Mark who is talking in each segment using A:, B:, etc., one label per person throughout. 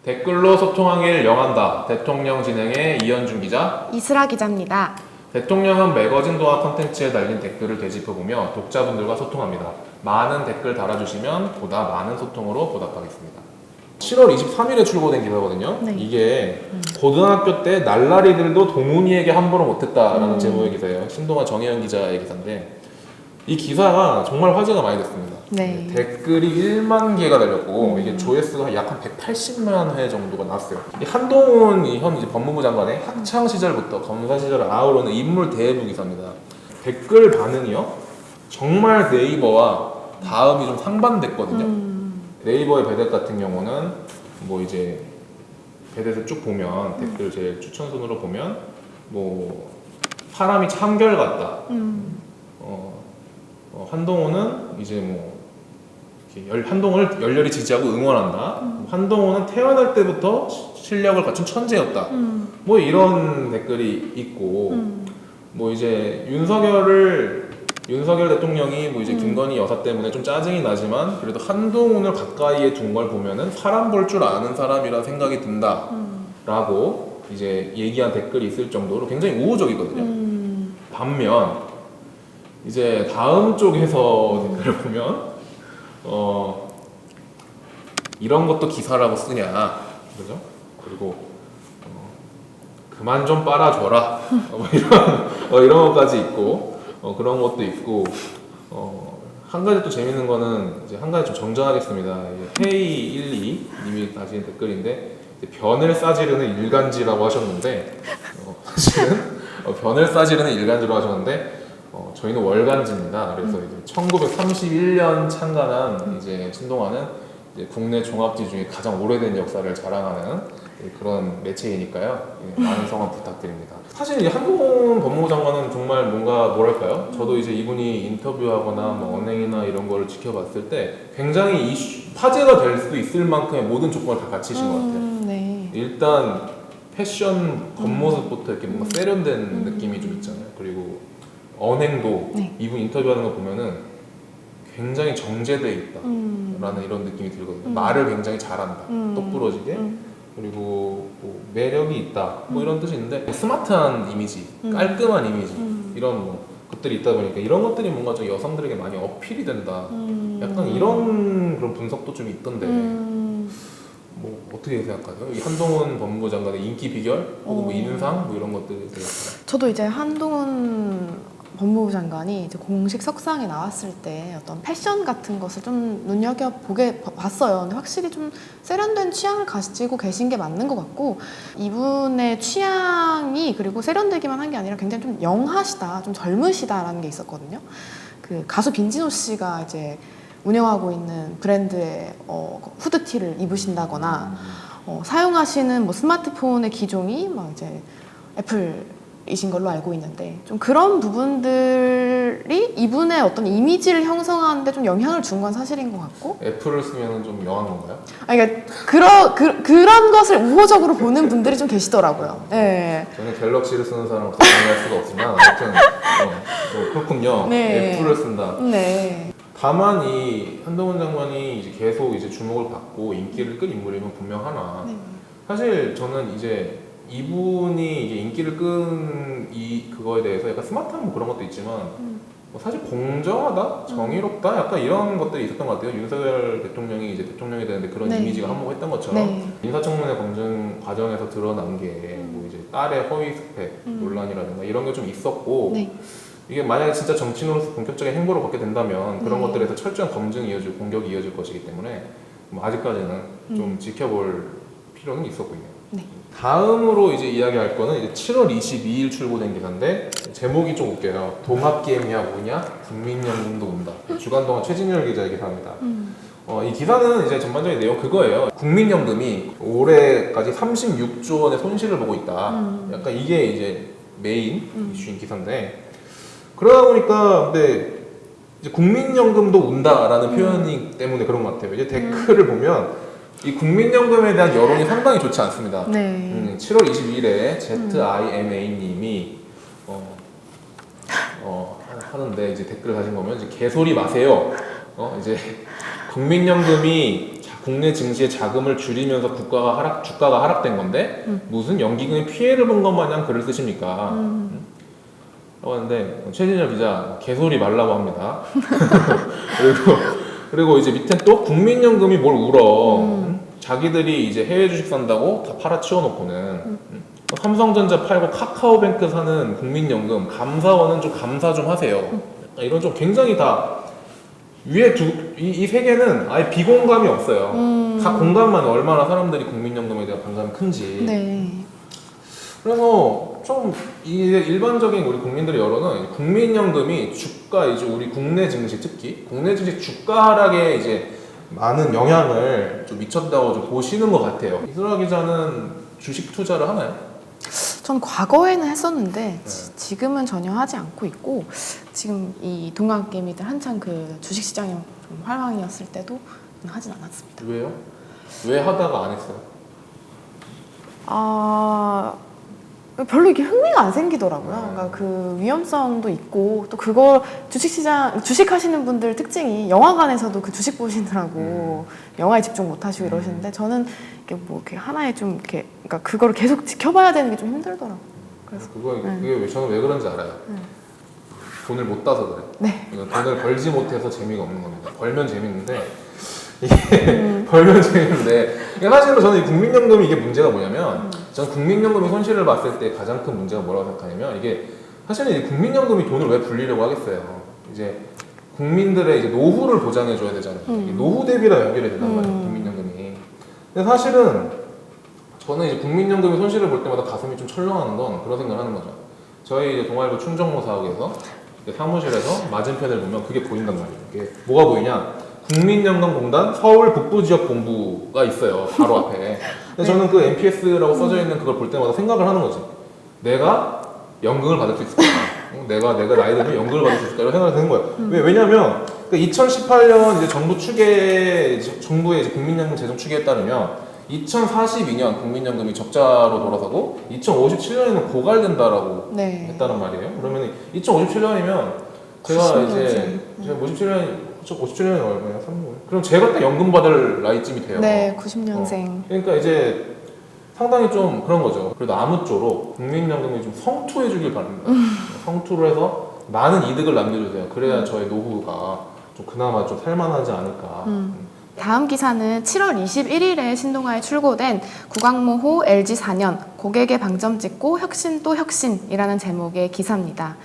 A: 댓글로 소통하길 영한다. 대통령 진행의 이현준 기자.
B: 이슬아 기자입니다.
A: 대통령은 매거진 도화 컨텐츠에 달린 댓글을 되짚어보며 독자분들과 소통합니다. 많은 댓글 달아주시면 보다 많은 소통으로 보답하겠습니다. 7월 23일에 출고된 기사거든요.
B: 네.
A: 이게 고등학교 때 날라리들도 동훈이에게 함부로 못했다라는 제목의 기사예요. 신동아 정혜연 기자의 기사인데 이 기사가 정말 화제가 많이 됐습니다.
B: 네.
A: 댓글이 1만 개가 달렸고 이게 조회수가 약 한 180만 회 정도가 나왔어요. 이 한동훈 현 이제 법무부 장관의 학창 시절부터 검사 시절을 아우르는 인물 대부 기사입니다. 댓글 반응이요 정말 네이버와 다음이 좀 상반됐거든요. 네이버의 배댓 같은 경우는 뭐 이제 배댓을 쭉 보면 댓글 제일 추천순으로 보면 뭐 사람이 참결 같다. 한동훈은 이제 뭐 이렇게 한동훈을 열렬히 지지하고 응원한다. 한동훈은 태어날 때부터 실력을 갖춘 천재였다. 뭐 이런 댓글이 있고 뭐 이제 윤석열 대통령이 뭐 이제 김건희 여사 때문에 좀 짜증이 나지만 그래도 한동훈을 가까이에 둔 걸 보면은 사람 볼 줄 아는 사람이라 생각이 든다라고 이제 얘기한 댓글이 있을 정도로 굉장히 우호적이거든요. 반면 이제 다음 쪽에서 댓글을 보면 이런 것도 기사라고 쓰냐, 그죠? 그리고 그만 좀 빨아줘라, 이런 것까지 있고. 그런 것도 있고 한 가지 또 재밌는 거는 이제 한 가지 좀 정정하겠습니다. 헤이12 님이 다신 댓글인데 변을 싸지르는 일간지라고 하셨는데 사실은 변을 싸지르는 일간지로 하셨는데 저희는 월간지입니다. 그래서 이제 1931년 창간한 이제 신동아는 이제 국내 종합지 중에 가장 오래된 역사를 자랑하는 그런 매체이니까요. 많은 성원 부탁드립니다. 사실 이제 한동훈 법무부 장관은 정말 뭔가 뭐랄까요? 저도 이제 이분이 인터뷰하거나 뭐 언행이나 이런 거를 지켜봤을 때 굉장히 화제가 될 수 있을 만큼의 모든 조건을 다 갖추신 것 같아요.
B: 네.
A: 일단 패션 겉모습부터 이렇게 뭔가 세련된 느낌이 좀 있잖아요. 그리고 언행도
B: 네.
A: 이분 인터뷰하는 거 보면은 굉장히 정제돼 있다 라는 이런 느낌이 들거든요. 말을 굉장히 잘한다. 똑부러지게. 그리고 뭐 매력이 있다. 뭐 이런 뜻이 있는데 뭐 스마트한 이미지, 깔끔한 이미지 이런 뭐 것들이 있다 보니까 이런 것들이 뭔가 좀 여성들에게 많이 어필이 된다. 약간 이런 그런 분석도 좀 있던데 뭐 어떻게 생각하세요? 이 한동훈 법무부 장관의 인기 비결 혹은 뭐 인상 뭐 이런 것들에 대해서
B: 저도 이제 한동훈 법무부 장관이 이제 공식 석상에 나왔을 때 어떤 패션 같은 것을 좀 눈여겨보게 봤어요. 근데 확실히 좀 세련된 취향을 가지고 계신 게 맞는 것 같고 이분의 취향이 그리고 세련되기만 한 게 아니라 굉장히 좀 영하시다, 좀 젊으시다라는 게 있었거든요. 그 가수 빈지노 씨가 이제 운영하고 있는 브랜드의 후드티를 입으신다거나 사용하시는 뭐 스마트폰의 기종이 막 이제 애플이신 걸로 알고 있는데 좀 그런 부분들이 이분의 어떤 이미지를 형성하는데 좀 영향을 준 건 사실인 것 같고
A: 애플을 쓰면 좀 영한 건가요?
B: 그러니까 그런 것을 우호적으로 보는 분들이 좀 계시더라고요. 네.
A: 저는 갤럭시를 쓰는 사람을 강요할 수가 없지만 아무튼 뭐 그렇군요.
B: 네.
A: 애플을 쓴다.
B: 네.
A: 다만 이 한동훈 장관이 이제 계속 이제 주목을 받고 인기를 끈 인물이면 분명하나 사실 저는 이제 이분이 이제 인기를 끈 그거에 대해서 약간 스마트한 뭐 그런 것도 있지만 뭐 사실 공정하다, 정의롭다 약간 이런 것들이 있었던 것 같아요. 윤석열 대통령이 이제 대통령이 되는데 그런
B: 네.
A: 이미지가 한몫했던 것처럼
B: 네.
A: 인사청문회 검증 과정에서 드러난 게 뭐 이제 딸의 허위 스펙 논란이라든가 이런 게 좀 있었고
B: 네.
A: 이게 만약에 진짜 정치인으로서 본격적인 행보를 걷게 된다면 그런 것들에서 철저한 검증이 이어지고 공격이 이어질 것이기 때문에 뭐 아직까지는 좀 지켜볼 필요는 있었군요.
B: 네.
A: 다음으로 이제 이야기할 거는 이제 7월 22일 출고된 기사인데 제목이 좀 웃겨요. 동학개미야 뭐냐? 국민연금도 온다. 주간동아 최진열 기자의 기사입니다. 이 기사는 이제 전반적인 내용 그거예요. 국민연금이 올해까지 36조 원의 손실을 보고 있다. 약간 이게 이제 메인 이슈인 기사인데 그러다 보니까 근데 이제 국민연금도 온다라는 표현이 때문에 그런 것 같아요. 이제 댓글을 보면 이 국민연금에 대한 여론이 상당히 좋지 않습니다.
B: 네.
A: 7월 22일에 ZIMA님이 하는데 이제 댓글을 다신 거면 이제 개소리 마세요. 이제 국민연금이 국내 증시의 자금을 줄이면서 주가가 하락된 건데 무슨 연기금의 피해를 본 것 마냥 글을 쓰십니까? 라고 하는데 최진열 기자 개소리 말라고 합니다. 그리고 이제 밑에 또 국민연금이 뭘 울어? 자기들이 이제 해외 주식 산다고 다 팔아치워 놓고는 삼성전자 팔고 카카오뱅크 사는 국민연금 감사원은 좀 감사 좀 하세요. 이런 좀 굉장히 다 위에 이 세 개는 아예 비공감이 없어요. 다 공감만 해. 얼마나 사람들이 국민연금에 대한 반감이 큰지.
B: 네.
A: 그래서 좀 이게 일반적인 우리 국민들의 여론은 국민연금이 주가 이제 우리 국내 증시 특히 국내 증시 주가 하락에 이제 많은 영향을 좀 미쳤다고 좀 보시는 것 같아요. 이소라 기자는 주식 투자를 하나요?
B: 전 과거에는 했었는데 지금은 전혀 하지 않고 있고 지금 이 동학개미들 한창 그 주식시장이 좀 활황이었을 때도 하진 않았습니다.
A: 왜요? 왜 하다가 안 했어요?
B: 별로 이렇게 흥미가 안 생기더라고요. 그러니까 그 위험성도 있고 또 그걸 주식하시는 분들 특징이 영화관에서도 그 주식 보시느라고 영화에 집중 못 하시고 이러시는데 저는 이렇게 뭐 이렇게 하나에 좀 이렇게 그러니까 그거를 계속 지켜봐야 되는 게 좀 힘들더라고요. 그래서
A: 그게 저는 왜 그런지 알아요. 돈을 못 따서 그래.
B: 네.
A: 돈을 벌지 못해서 재미가 없는 겁니다. 벌면 재밌는데 이게 벌면 재밌는데 그러니까 사실은 저는 이 국민연금이 이게 문제가 뭐냐면 저는 국민연금의 손실을 봤을 때 가장 큰 문제가 뭐라고 생각하냐면 이게 사실은 이 국민연금이 돈을 왜 불리려고 하겠어요. 이제 국민들의 이제 노후를 보장해 줘야 되잖아요. 이게 노후 대비랑 연결이 된단 말이에요. 국민연금이. 근데 사실은 저는 이제 국민연금의 손실을 볼 때마다 가슴이 좀 철렁하는 건 그런 생각을 하는 거죠. 저희 이제 동아일보 충정모 사옥에서 사무실에서 맞은편을 보면 그게 보인단 말이에요. 이게 뭐가 보이냐? 국민연금공단 서울 북부지역 본부가 있어요. 바로 앞에. 근데 저는 그 NPS라고 써져 있는 그걸 볼 때마다 생각을 하는 거죠. 내가 연금을 받을 수 있을까? 내가 나이 들면 연금을 받을 수 있을까? 이런 생각이 드는 거예요. 왜냐면 2018년 이제 정부의 이제 국민연금 재정 추계에 따르면 2042년 국민연금이 적자로 돌아서고 2057년에는 고갈된다라고 했다는 말이에요. 그러면 2057년이면 제가 이제 57년이 얼마예요? 3년. 그럼 제가 딱 연금 받을 나이쯤이 돼요.
B: 네, 90년생.
A: 그러니까 이제 상당히 좀 그런 거죠. 그래도 아무쪼록 국민연금이 좀 성투해 주길 바랍니다. 성투를 해서 많은 이득을 남겨주세요. 그래야 저의 노후가 좀 그나마 좀 살만하지 않을까.
B: 다음 기사는 7월 21일에 신동아에 출고된 구광모호 LG 4년 고객의 방점 찍고 혁신 또 혁신이라는 제목의 기사입니다.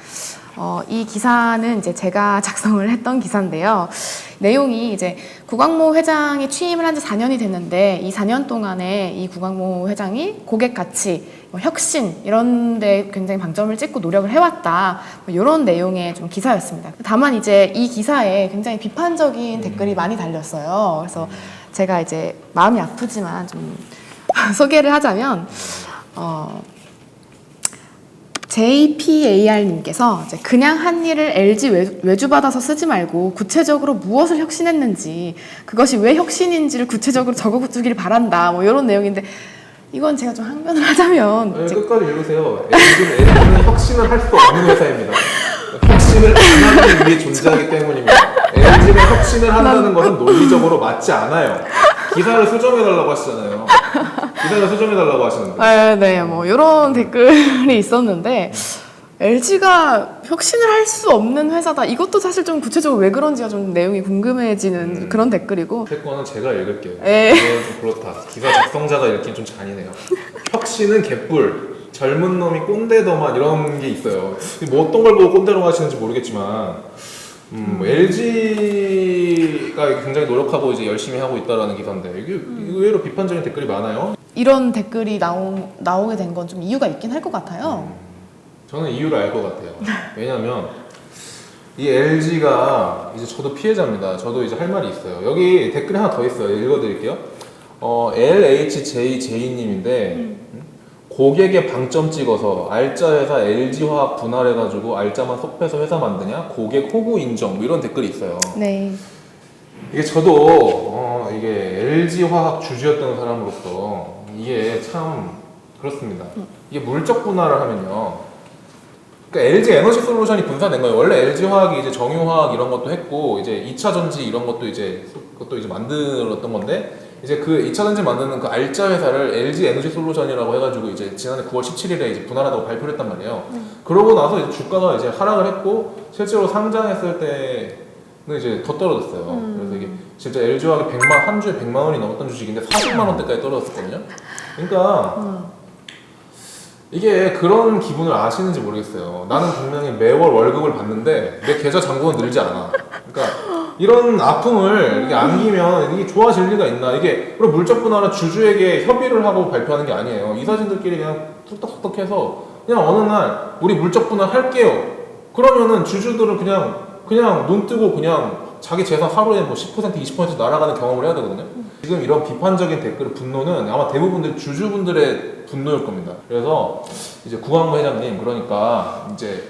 B: 이 기사는 이제 제가 작성을 했던 기사인데요. 내용이 이제 구광모 회장이 취임을 한 지 4년이 됐는데 이 4년 동안에 이 구광모 회장이 고객 가치, 혁신 이런 데 굉장히 방점을 찍고 노력을 해왔다. 이런 내용의 좀 기사였습니다. 다만 이제 이 기사에 굉장히 비판적인 댓글이 많이 달렸어요. 그래서 제가 이제 마음이 아프지만 좀 소개를 하자면 JPAR님께서 이제 그냥 한 일을 LG 외주받아서 쓰지 말고 구체적으로 무엇을 혁신했는지 그것이 왜 혁신인지를 구체적으로 적어주길 바란다. 뭐 이런 내용인데 이건 제가 좀 항변을 하자면
A: 끝까지 읽으세요. LG는 혁신을 할 수 없는 회사입니다. 혁신을 안 하기 위해 존재하기 때문입니다. LG는 혁신을 한다는 것은 논리적으로 맞지 않아요. 기사를 수정해달라고 하시잖아요. 기사를 수정해달라고 하시는데.
B: 네, 뭐 이런 댓글이 있었는데 LG가 혁신을 할 수 없는 회사다. 이것도 사실 좀 구체적으로 왜 그런지가 좀 내용이 궁금해지는 그런 댓글이고.
A: 제 거는 제가 읽을게요.
B: 네.
A: 이건 좀 그렇다. 기사 작성자가 읽기엔 좀 잔인해요. 혁신은 개뿔. 젊은 놈이 꼰대더만 이런 게 있어요. 뭐 어떤 걸 보고 꼰대로 하시는지 모르겠지만 LG가 굉장히 노력하고 이제 열심히 하고 있다라는 기사인데 이게 의외로 비판적인 댓글이 많아요.
B: 이런 댓글이 나오게 된 건 좀 이유가 있긴 할 것 같아요.
A: 저는 이유를 알 것 같아요. 왜냐면 이 LG가 이제 저도 피해자입니다. 저도 이제 할 말이 있어요. 여기 댓글이 하나 더 있어요. 읽어드릴게요. LHJJ님인데 고객의 방점 찍어서 알짜 회사 LG화학 분할해가지고 알짜만 섭해서 회사 만드냐? 고객 호구 인정 뭐 이런 댓글이 있어요.
B: 네.
A: 이게 저도 이게 LG화학 주주였던 사람으로서 이게 참 그렇습니다. 이게 물적 분할을 하면요. 그러니까 LG 에너지 솔루션이 분산된 거예요. 원래 LG화학이 이제 정유화학 이런 것도 했고 이제 2차 전지 이런 것도 이제 만들었던 건데 이제 그 2차 전지 만드는 그 알짜 회사를 LG 에너지 솔루션이라고 해가지고 이제 지난해 9월 17일에 이제 분할하다고 발표를 했단 말이에요. 그러고 나서 이제 주가가 이제 하락을 했고 실제로 상장했을 때는 이제 더 떨어졌어요. 그래서 이게 진짜 LG화학이 한 주에 100만 원이 넘었던 주식인데 40만 원대까지 떨어졌었거든요. 그러니까 이게 그런 기분을 아시는지 모르겠어요. 나는 분명히 매월 월급을 받는데 내 계좌 잔고는 늘지 않아. 그러니까 이런 아픔을 이렇게 안기면 이게 좋아질 리가 있나? 이게 그럼 물적 분할은 주주에게 협의를 하고 발표하는 게 아니에요. 이사진들끼리 그냥 툭떡툭떡 해서 그냥 어느 날 우리 물적 분할 할게요. 그러면은 주주들은 그냥 눈 뜨고 그냥 자기 재산 하루에 뭐 10% 20% 날아가는 경험을 해야 되거든요. 지금 이런 비판적인 댓글 분노는 아마 대부분들 주주분들의 분노일 겁니다. 그래서 이제 구광모 회장님 그러니까 이제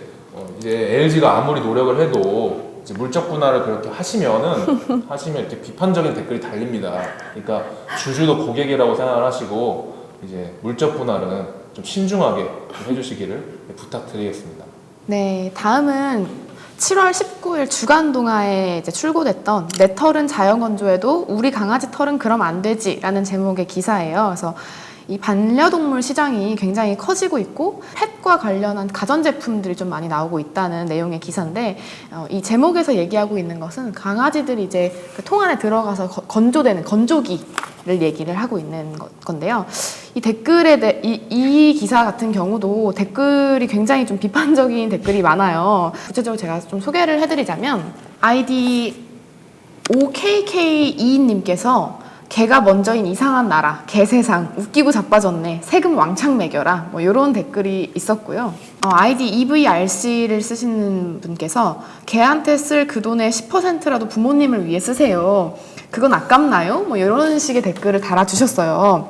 A: LG가 아무리 노력을 해도 이제 물적 분할을 그렇게 하시면 이렇게 비판적인 댓글이 달립니다. 그러니까 주주도 고객이라고 생각을 하시고 이제 물적 분할은 좀 신중하게 좀 해주시기를 부탁드리겠습니다.
B: 네, 다음은 7월 19일 주간 동아에 이제 출고됐던 내 털은 자연 건조해도 우리 강아지 털은 그럼 안 되지라는 제목의 기사예요. 그래서 이 반려동물 시장이 굉장히 커지고 있고 펫과 관련한 가전제품들이 좀 많이 나오고 있다는 내용의 기사인데 이 제목에서 얘기하고 있는 것은 강아지들이 이제 그 통 안에 들어가서 건조되는 건조기를 얘기를 하고 있는 건데요. 이 댓글에 이 기사 같은 경우도 댓글이 굉장히 좀 비판적인 댓글이 많아요. 구체적으로 제가 좀 소개를 해드리자면 아이디 OKK2님께서 개가 먼저인 이상한 나라, 개세상, 웃기고 자빠졌네, 세금 왕창 매겨라, 뭐 이런 댓글이 있었고요. 아이디 EVRC를 쓰시는 분께서 개한테 쓸 그 돈의 10%라도 부모님을 위해 쓰세요. 그건 아깝나요? 뭐 이런 식의 댓글을 달아주셨어요.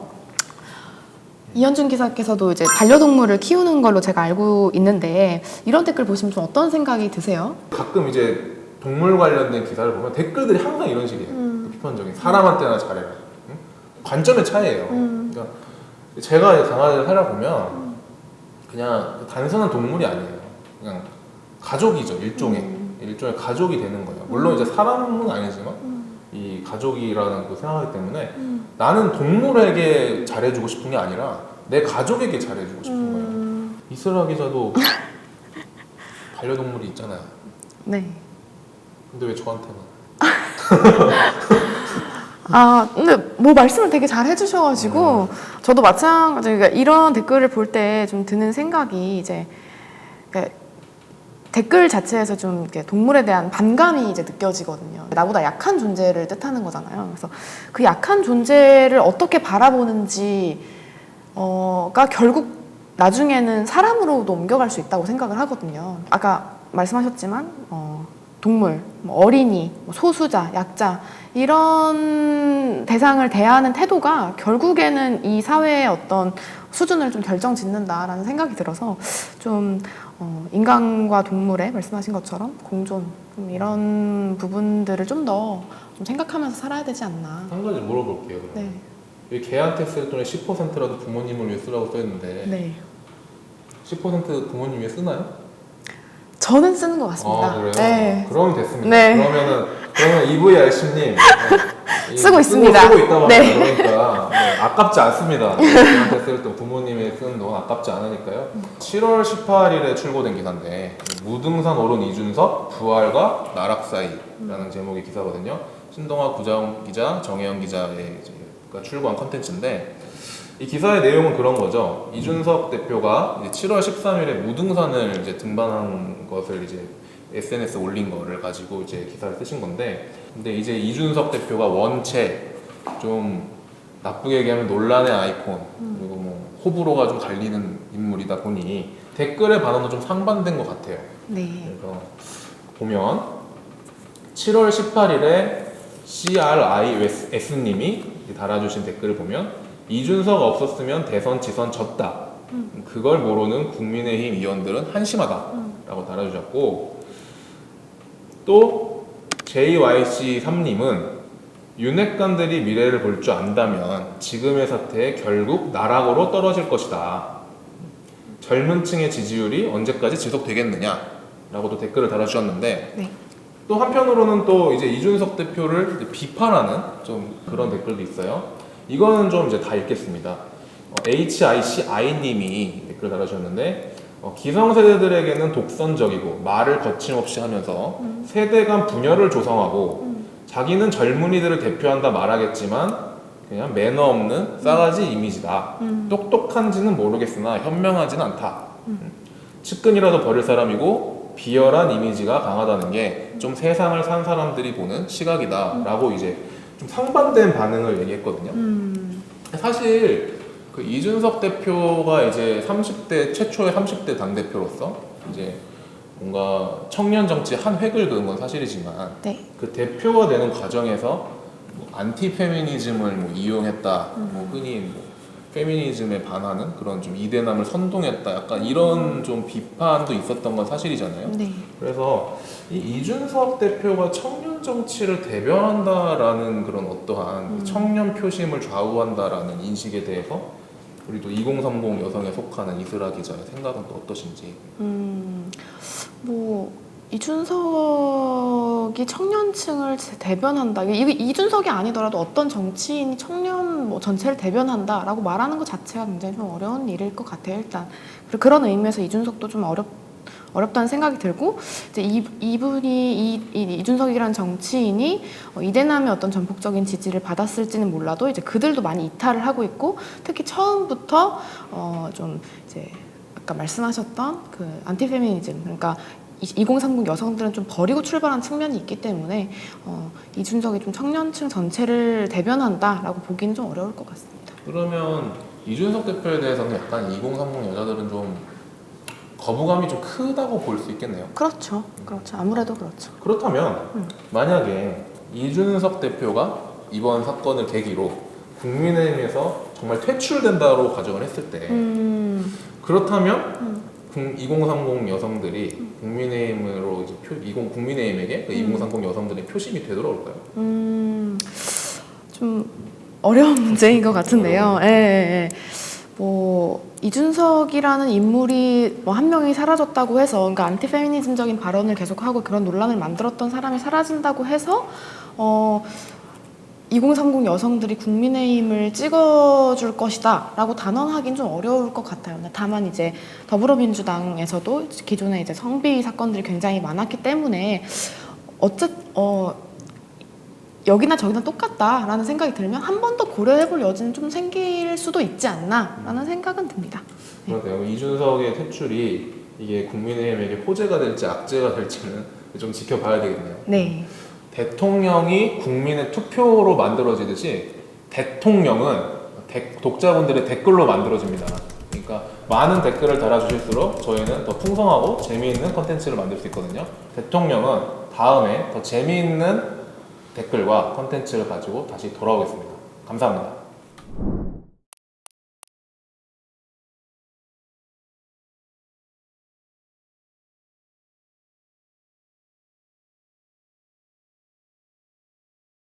B: 이현준 기사께서도 이제 반려동물을 키우는 걸로 제가 알고 있는데 이런 댓글 보시면 좀 어떤 생각이 드세요?
A: 가끔 이제 동물 관련된 기사를 보면 댓글들이 항상 이런 식이에요. 비판적인 사람한테나 잘해라. 응? 관점의 차이예요. 그러니까 제가 강아지를 살아보면 그냥 단순한 동물이 아니에요. 그냥 가족이죠. 일종의 가족이 되는 거예요. 물론 이제 사람은 아니지만 이 가족이라는 그 생각하기 때문에 나는 동물에게 잘해주고 싶은 게 아니라 내 가족에게 잘해주고 싶은 거예요. 이슬아 기자도 반려동물이 있잖아요.
B: 네.
A: 근데 왜 저한테만?
B: 근데 뭐 말씀을 되게 잘 해주셔가지고 저도 마찬가지로 그러니까 이런 댓글을 볼 때 좀 드는 생각이 이제 그러니까 댓글 자체에서 좀 이렇게 동물에 대한 반감이 이제 느껴지거든요. 나보다 약한 존재를 뜻하는 거잖아요. 그래서 그 약한 존재를 어떻게 바라보는지가 결국 나중에는 사람으로도 옮겨갈 수 있다고 생각을 하거든요. 아까 말씀하셨지만 동물, 뭐 어린이, 뭐 소수자, 약자 이런 대상을 대하는 태도가 결국에는 이 사회의 어떤 수준을 좀 결정짓는다라는 생각이 들어서 좀 인간과 동물의 말씀하신 것처럼 공존 이런 부분들을 좀 더 좀 생각하면서 살아야 되지 않나.
A: 한 가지 물어볼게요. 그럼.
B: 네.
A: 여기 개한테 쓸 돈의 10%라도 부모님을 위해 쓰라고 써있는데
B: 네.
A: 10% 부모님 위해 쓰나요?
B: 저는 쓰는 것 같습니다.
A: 아, 그래요?
B: 네.
A: 그러면 됐습니다.
B: 네.
A: 그러면 EVRC님
B: 쓰고 있습니다.
A: 쓰고 있단 말이에요.
B: 네.
A: 그러니까 아깝지 않습니다. 개한테 쓸 돈 부모님이 쓰는 돈 아깝지 않으니까요. 7월 18일에 출고된 기사인데 무등산 오른 이준석 부활과 나락 사이라는 제목의 기사거든요. 신동아 구자원 기자, 정혜영 기자의 출고한 컨텐츠인데 이 기사의 내용은 그런 거죠. 이준석 대표가 이제 7월 13일에 무등산을 이제 등반한 것을 이제 SNS에 올린 거를 가지고 이제 기사를 쓰신 건데, 근데 이제 이준석 대표가 원체 좀 나쁘게 얘기하면 논란의 아이콘 그리고 뭐 호불호가 좀 갈리는 인물이다 보니 댓글의 반응도 좀 상반된 것 같아요.
B: 네.
A: 그래서 보면 7월 18일에 CRIS님이 달아주신 댓글을 보면 이준석 없었으면 대선 지선 졌다. 그걸 모르는 국민의힘 의원들은 한심하다 라고 달아주셨고, 또 JYC3님은 윤핵관들이 미래를 볼 줄 안다면 지금의 사태에 결국 나락으로 떨어질 것이다. 젊은 층의 지지율이 언제까지 지속되겠느냐 라고도 댓글을 달아주셨는데
B: 네.
A: 또 한편으로는 또 이제 이준석 대표를 이제 비판하는 좀 그런 댓글도 있어요. 이거는 좀 이제 다 읽겠습니다. HICI님이 댓글 달아주셨는데 기성세대들에게는 독선적이고 말을 거침없이 하면서 세대 간 분열을 조성하고 자기는 젊은이들을 대표한다 말하겠지만 그냥 매너 없는 싸가지 이미지다. 똑똑한지는 모르겠으나 현명하지는 않다. 측근이라도 버릴 사람이고 비열한 이미지가 강하다는 게 좀 세상을 산 사람들이 보는 시각이다 라고 이제 좀 상반된 반응을 얘기했거든요. 사실 그 이준석 대표가 이제 30대 최초의 30대 당대표로서 이제 뭔가 청년 정치 한 획을 그은 건 사실이지만
B: 네.
A: 그 대표가 되는 과정에서 뭐 안티 페미니즘을 뭐 이용했다, 뭐 흔히 뭐 페미니즘에 반하는 그런 좀 이대남을 선동했다, 약간 이런 좀 비판도 있었던 건 사실이잖아요.
B: 네.
A: 그래서 이 이준석 대표가 청년 정치를 대변한다라는 그런 어떠한 청년 표심을 좌우한다라는 인식에 대해서 우리 또 2030 여성에 속하는 이슬아 기자의 생각은 또 어떠신지?
B: 뭐 이준석이 청년층을 대변한다. 이게 이준석이 아니더라도 어떤 정치인이 청년 뭐 전체를 대변한다라고 말하는 것 자체가 굉장히 좀 어려운 일일 것 같아요. 일단 그리고 그런 의미에서 이준석도 좀 어렵다는 생각이 들고 이제 이분이 이준석이라는 정치인이 이대남의 어떤 전폭적인 지지를 받았을지는 몰라도 이제 그들도 많이 이탈을 하고 있고 특히 처음부터 좀 이제 아까 말씀하셨던 그 안티페미니즘 그러니까 2030 여성들은 좀 버리고 출발한 측면이 있기 때문에 이준석이 좀 청년층 전체를 대변한다라고 보기는 좀 어려울 것 같습니다.
A: 그러면 이준석 대표에 대해서는 약간 2030 여자들은 좀 거부감이 좀 크다고 볼 수 있겠네요.
B: 그렇죠. 그렇죠. 아무래도 그렇죠.
A: 그렇다면 만약에 이준석 대표가 이번 사건을 계기로 국민의힘에서 정말 퇴출된다로 가정을 했을 때 그렇다면 2030 여성들이 국민의힘으로 이제 국민의힘에게 그 2030 여성들의 표심이 되돌아올까요?
B: 좀 어려운 문제인 것 같은데요. 예, 예, 예. 뭐 이준석이라는 인물이 뭐 한 명이 사라졌다고 해서, 그러니까 안티페미니즘적인 발언을 계속하고 그런 논란을 만들었던 사람이 사라진다고 해서 2030 여성들이 국민의힘을 찍어줄 것이다 라고 단언하기는 좀 어려울 것 같아요. 다만 이제 더불어민주당에서도 기존에 이제 성비 사건들이 굉장히 많았기 때문에 여기나 저기나 똑같다라는 생각이 들면 한 번 더 고려해볼 여지는 좀 생길 수도 있지 않나라는 생각은 듭니다. 네.
A: 그러니까요. 이준석의 퇴출이 이게 국민의힘에게 호재가 될지 악재가 될지는 좀 지켜봐야 되겠네요.
B: 네.
A: 대통령이 국민의 투표로 만들어지듯이 대통령은 독자분들의 댓글로 만들어집니다. 그러니까 많은 댓글을 달아주실수록 저희는 더 풍성하고 재미있는 컨텐츠를 만들 수 있거든요. 대통령은 다음에 더 재미있는 댓글과 컨텐츠를 가지고 다시 돌아오겠습니다. 감사합니다.